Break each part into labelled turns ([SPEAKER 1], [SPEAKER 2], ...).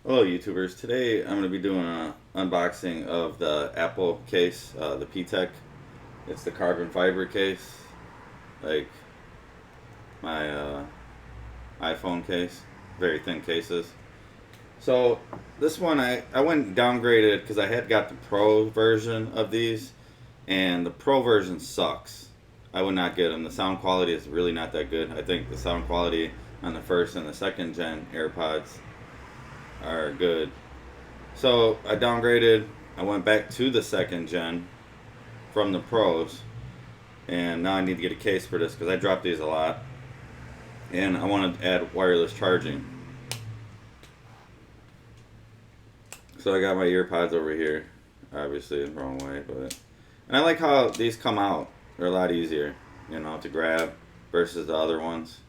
[SPEAKER 1] Hello, YouTubers. Today I'm going to be doing an unboxing of the Apple case, the Pitaka. It's the carbon fiber case, like my iPhone case. Very thin cases. So this one I went and downgraded because I had got the Pro version of these, and the Pro version sucks. I would not get them. The sound quality is really not that good. I think the sound quality on the first and the second gen AirPods are good. So I downgraded. I went back to the second gen from the Pros, and now I need to get a case for this because I drop these a lot, and I want to add wireless charging. So I got my earpods over here, obviously the wrong way, but and I like how these come out. They're a lot easier, to grab versus the other ones,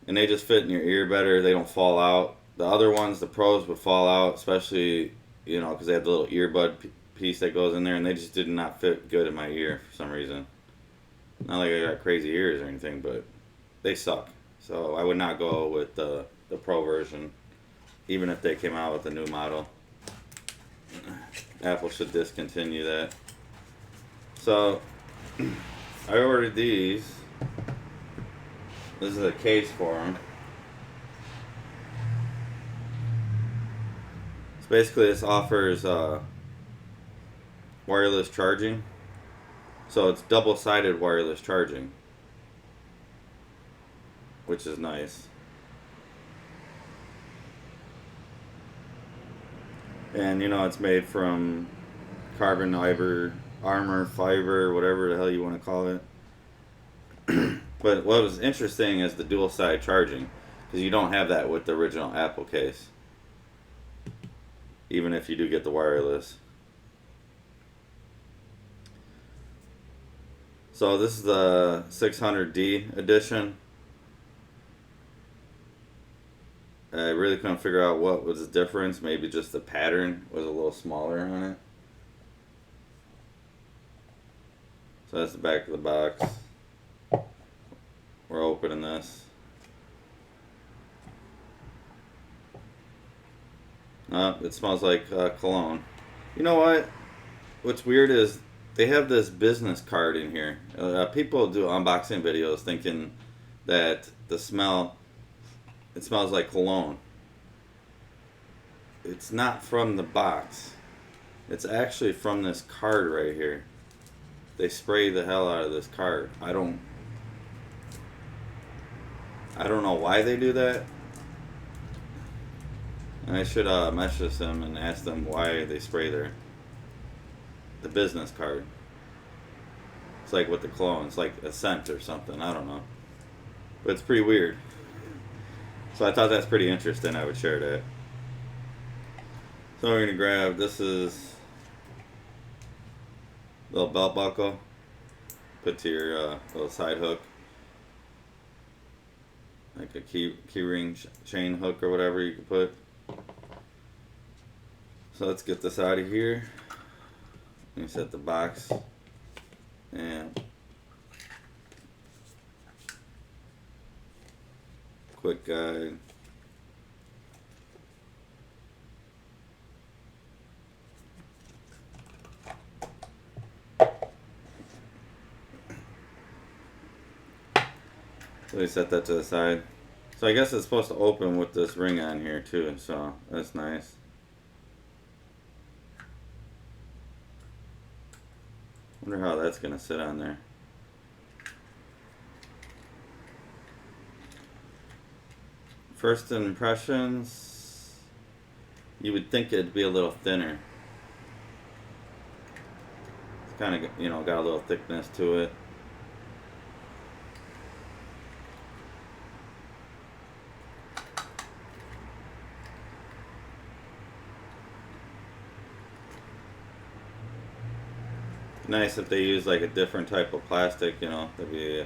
[SPEAKER 1] and they just fit in your ear better. They don't fall out. The other ones, the Pros, would fall out, especially because they have the little earbud piece that goes in there, and they just did not fit good in my ear for some reason. Not like I got crazy ears or anything, but they suck. So I would not go with the Pro version, even if they came out with a new model. Apple should discontinue that. So I ordered these. This is a case for them. So basically, this offers wireless charging. So it's double-sided wireless charging, which is nice. And it's made from carbon fiber, armor fiber, whatever the hell you want to call it. But what was interesting is the dual side charging, because you don't have that with the original Apple case, even if you do get the wireless. So this is the 600D edition. I really couldn't figure out what was the difference. Maybe just the pattern was a little smaller on it. So that's the back of the box. We're opening this. It smells like cologne. You know what? What's weird is they have this business card in here. People do unboxing videos thinking that it smells like cologne. It's not from the box. It's actually from this card right here. They spray the hell out of this card. I don't know why they do that. And I should message them and ask them why they spray the business card. It's like with the cologne. It's like a scent or something. I don't know. But it's pretty weird. So I thought that's pretty interesting. I would share that. So we're going to grab, this is a little belt buckle. Put to your little side hook. Like a key ring chain hook or whatever you can put. So let's get this out of here. Let me set the box. And quick guide. So we set that to the side. So I guess it's supposed to open with this ring on here too, so that's nice. Wonder how that's gonna sit on there. First impressions, you would think it'd be a little thinner. It's kind of, got a little thickness to it. Nice if they use like a different type of plastic, that'd be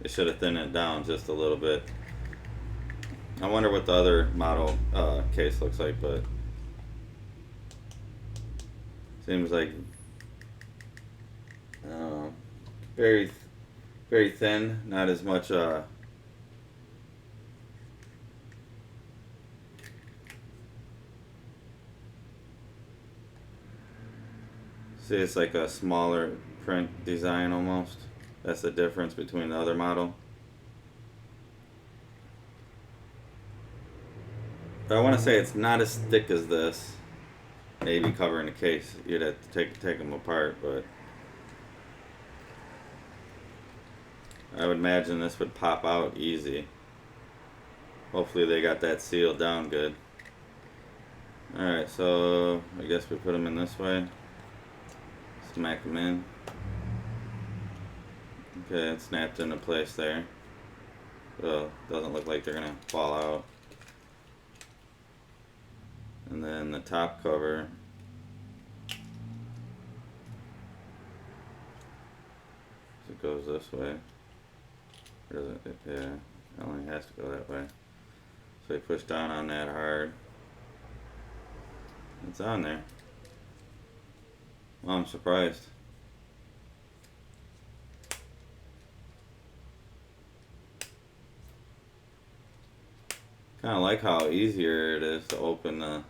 [SPEAKER 1] they should have thinned it down just a little bit. I wonder what the other model case looks like, but seems like very, very thin. Not as much. See, it's like a smaller print design almost. That's the difference between the other model. But I want to say it's not as thick as this. Maybe covering the case, you'd have to take them apart, but I would imagine this would pop out easy. Hopefully they got that sealed down good. Alright, so I guess we put them in this way. Smack them in. Okay, it's snapped into place there. So doesn't look like they're gonna fall out. And then the top cover. It goes this way. Or does it? Yeah, it only has to go that way. So you push down on that hard. It's on there. Well, I'm surprised. Kind of like how easier it is to open the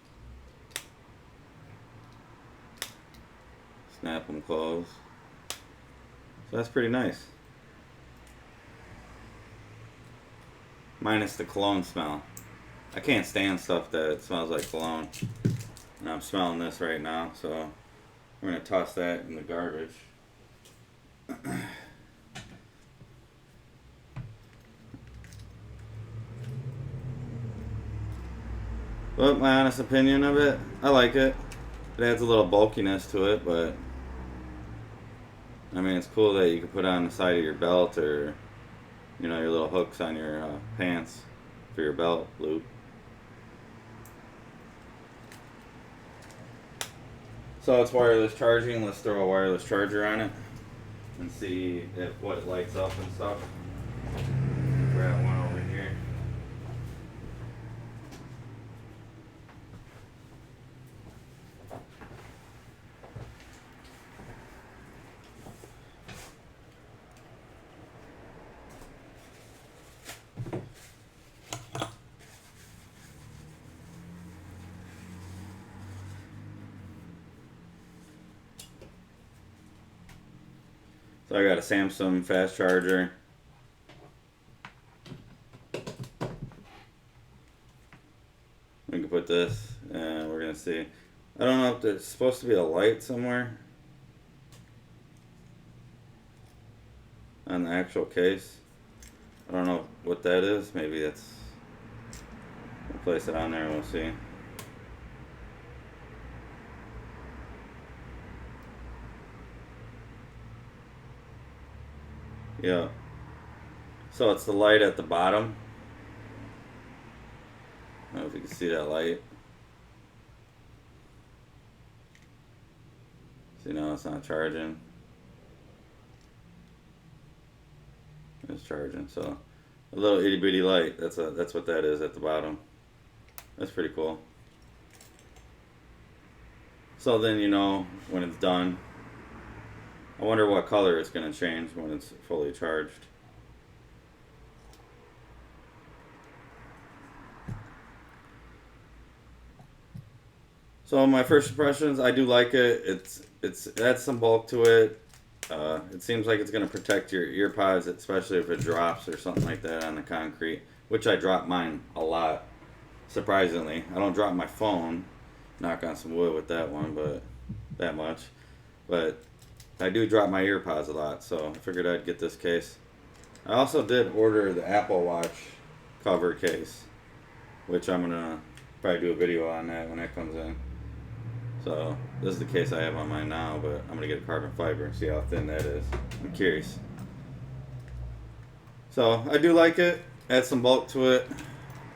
[SPEAKER 1] snap them closed. So that's pretty nice. Minus the cologne smell. I can't stand stuff that smells like cologne. And I'm smelling this right now, so we're going to toss that in the garbage. But my honest opinion of it, I like it. It adds a little bulkiness to it, but I mean, it's cool that you can put it on the side of your belt, or you know, your little hooks on your pants for your belt loop. So it's wireless charging. Let's throw a wireless charger on it and see what it lights up and stuff. Grab one over here. So I got a Samsung fast charger. We can put this, and we're gonna see. I don't know if there's supposed to be a light somewhere on the actual case. I don't know what that is. Maybe that's. We'll place it on there and we'll see. Yeah. So it's the light at the bottom. I don't know if you can see that light. See, now it's not charging. It's charging, so a little itty bitty light. That's what that is at the bottom. That's pretty cool. So then you know when it's done. I wonder what color it's going to change when it's fully charged. So my first impressions, I do like it. It adds some bulk to it. It seems like it's going to protect your ear pods, especially if it drops or something like that on the concrete, which I drop mine a lot. Surprisingly, I don't drop my phone. Knock on some wood with that one, but that much. But I do drop my ear pods a lot, so I figured I'd get this case. I also did order the Apple Watch cover case, which I'm gonna probably do a video on that when that comes in. So this is the case I have on mine now, but I'm gonna get a carbon fiber and see how thin that is. I'm curious. So I do like it. Add some bulk to it.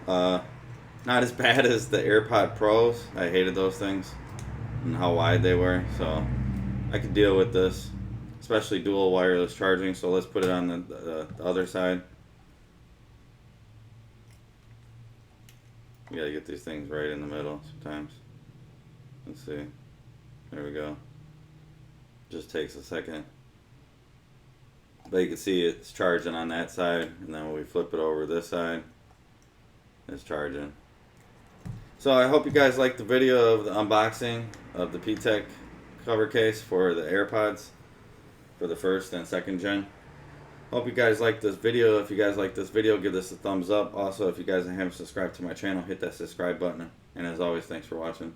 [SPEAKER 1] Not as bad as the AirPod Pros. I hated those things and how wide they were. So I could deal with this, especially dual wireless charging. So let's put it on the other side. You gotta get these things right in the middle sometimes. Let's see. There we go. Just takes a second. But you can see it's charging on that side, and then when we flip it over this side, it's charging. So I hope you guys liked the video of the unboxing of the Pitaka cover case for the AirPods for the first and second gen. Hope you guys like this video. If you guys like this video, give this a thumbs up. Also, if you guys haven't subscribed to my channel, hit that subscribe button. And as always, thanks for watching.